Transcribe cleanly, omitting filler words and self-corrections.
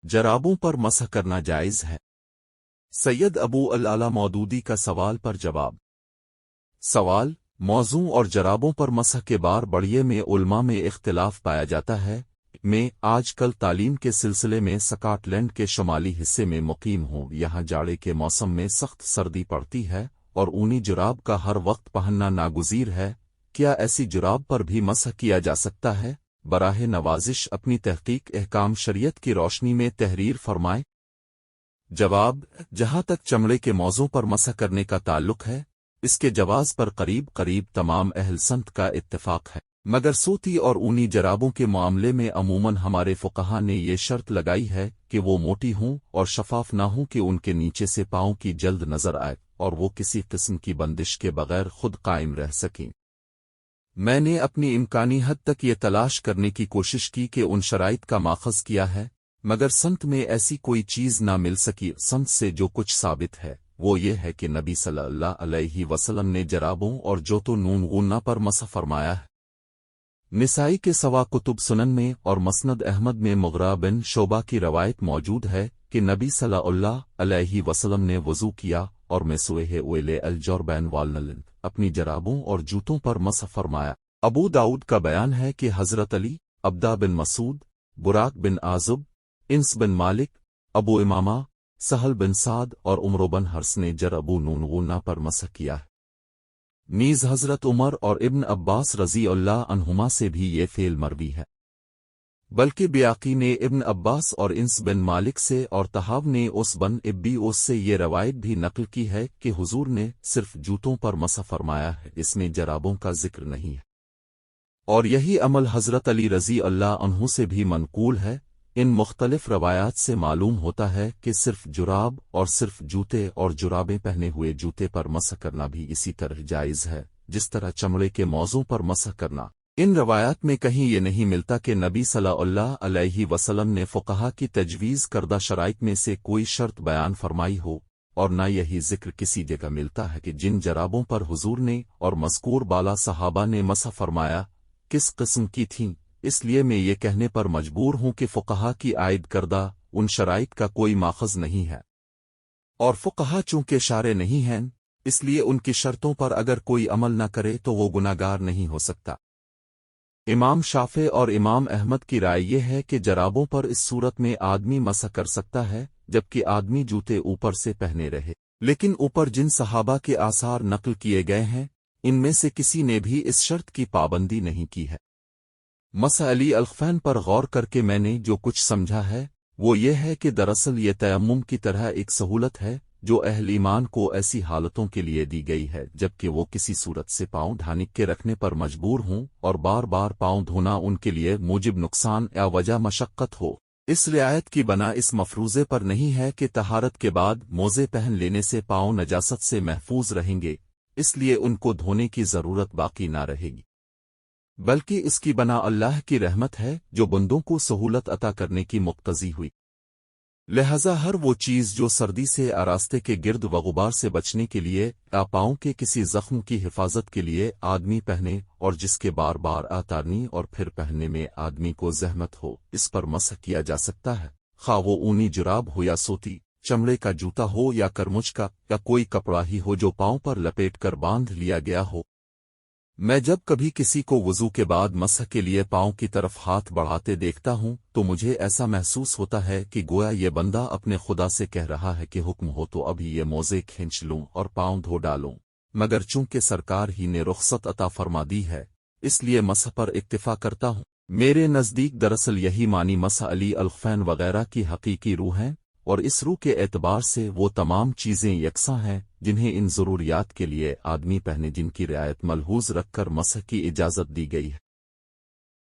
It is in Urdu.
جرابوں پر مسح کرنا جائز ہے؟ سید ابو العلا مودودی کا سوال پر جواب۔ سوال: موضوع اور جرابوں پر مسح کے بار بڑھیے میں علماء میں اختلاف پایا جاتا ہے۔ میں آج کل تعلیم کے سلسلے میں سکاٹ لینڈ کے شمالی حصے میں مقیم ہوں۔ یہاں جاڑے کے موسم میں سخت سردی پڑتی ہے اور اونی جراب کا ہر وقت پہننا ناگزیر ہے۔ کیا ایسی جراب پر بھی مسح کیا جا سکتا ہے؟ براہ نوازش اپنی تحقیق احکام شریعت کی روشنی میں تحریر فرمائیں۔ جواب: جہاں تک چمڑے کے موضوع پر مسح کرنے کا تعلق ہے، اس کے جواز پر قریب تمام اہل سنت کا اتفاق ہے، مگر سوتی اور اونی جرابوں کے معاملے میں عموماً ہمارے فقہا نے یہ شرط لگائی ہے کہ وہ موٹی ہوں اور شفاف نہ ہوں کہ ان کے نیچے سے پاؤں کی جلد نظر آئے اور وہ کسی قسم کی بندش کے بغیر خود قائم رہ سکیں۔ میں نے اپنی امکانی حد تک یہ تلاش کرنے کی کوشش کی کہ ان شرائط کا ماخذ کیا ہے، مگر سنت میں ایسی کوئی چیز نہ مل سکی۔ سنت سے جو کچھ ثابت ہے وہ یہ ہے کہ نبی صلی اللہ علیہ وسلم نے جرابوں اور جوتوں نون غنہ پر مسح فرمایا ہے۔ نسائی کے سوا کتب سنن میں اور مسند احمد میں مغرہ بن شعبہ کی روایت موجود ہے کہ نبی صلی اللہ علیہ وسلم نے وضو کیا اور مسح اویل الجوربین والنلن اپنی جرابوں اور جوتوں پر مسح فرمایا۔ ابو داؤد کا بیان ہے کہ حضرت علی، عبدہ بن مسعود، براق بن عازب، انس بن مالک، ابو امامہ، سہل بن سعد اور عمر بن حرس نے جرابوں نون غنہ پر مسح کیا ہے۔ نیز حضرت عمر اور ابن عباس رضی اللہ عنہما سے بھی یہ فعل مروی ہے، بلکہ بیاقی نے ابن عباس اور انس بن مالک سے اور طحاو نے اس بن ابی اوس سے یہ روایت بھی نقل کی ہے کہ حضور نے صرف جوتوں پر مسح فرمایا ہے، اس میں جرابوں کا ذکر نہیں ہے، اور یہی عمل حضرت علی رضی اللہ عنہ سے بھی منقول ہے۔ ان مختلف روایات سے معلوم ہوتا ہے کہ صرف جراب اور صرف جوتے اور جرابیں پہنے ہوئے جوتے پر مسح کرنا بھی اسی طرح جائز ہے جس طرح چمڑے کے موضوع پر مسح کرنا۔ ان روایات میں کہیں یہ نہیں ملتا کہ نبی صلی اللہ علیہ وسلم نے فقہا کی تجویز کردہ شرائط میں سے کوئی شرط بیان فرمائی ہو، اور نہ یہی ذکر کسی جگہ ملتا ہے کہ جن جرابوں پر حضور نے اور مذکور بالا صحابہ نے مسح فرمایا کس قسم کی تھیں۔ اس لیے میں یہ کہنے پر مجبور ہوں کہ فقہا کی عائد کردہ ان شرائط کا کوئی ماخذ نہیں ہے، اور فقہا چونکہ شارع نہیں ہیں، اس لیے ان کی شرطوں پر اگر کوئی عمل نہ کرے تو وہ گناہگار نہیں ہو سکتا۔ امام شافعی اور امام احمد کی رائے یہ ہے کہ جرابوں پر اس صورت میں آدمی مسح کر سکتا ہے جبکہ آدمی جوتے اوپر سے پہنے رہے، لیکن اوپر جن صحابہ کے آثار نقل کیے گئے ہیں ان میں سے کسی نے بھی اس شرط کی پابندی نہیں کی ہے۔ مسح علی الخفین پر غور کر کے میں نے جو کچھ سمجھا ہے وہ یہ ہے کہ دراصل یہ تیمم کی طرح ایک سہولت ہے جو اہل ایمان کو ایسی حالتوں کے لیے دی گئی ہے جبکہ وہ کسی صورت سے پاؤں ڈھانک کے رکھنے پر مجبور ہوں اور بار بار پاؤں دھونا ان کے لیے موجب نقصان یا وجہ مشقت ہو۔ اس رعایت کی بنا اس مفروضے پر نہیں ہے کہ طہارت کے بعد موزے پہن لینے سے پاؤں نجاست سے محفوظ رہیں گے، اس لیے ان کو دھونے کی ضرورت باقی نہ رہے گی، بلکہ اس کی بنا اللہ کی رحمت ہے جو بندوں کو سہولت عطا کرنے کی مقتضی ہوئی۔ لہذا ہر وہ چیز جو سردی سے آراستے کے گرد و غبار سے بچنے کے لیے یا پاؤں کے کسی زخم کی حفاظت کے لیے آدمی پہنے اور جس کے بار بار اتارنے اور پھر پہننے میں آدمی کو زحمت ہو، اس پر مسح کیا جا سکتا ہے، خواہ وہ اونی جراب ہو یا سوتی، چمڑے کا جوتا ہو یا کرمچ کا، یا کوئی کپڑا ہی ہو جو پاؤں پر لپیٹ کر باندھ لیا گیا ہو۔ میں جب کبھی کسی کو وضو کے بعد مسح کے لیے پاؤں کی طرف ہاتھ بڑھاتے دیکھتا ہوں تو مجھے ایسا محسوس ہوتا ہے کہ گویا یہ بندہ اپنے خدا سے کہہ رہا ہے کہ حکم ہو تو ابھی یہ موزے کھینچ لوں اور پاؤں دھو ڈالوں، مگر چونکہ سرکار ہی نے رخصت عطا فرما دی ہے اس لیے مسح پر اکتفا کرتا ہوں۔ میرے نزدیک دراصل یہی معنی مسح علی الخفین وغیرہ کی حقیقی روح ہیں، اور اس روح کے اعتبار سے وہ تمام چیزیں یکساں ہیں جنہیں ان ضروریات کے لیے آدمی پہنے، جن کی رعایت ملحوظ رکھ کر مسح کی اجازت دی گئی ہے۔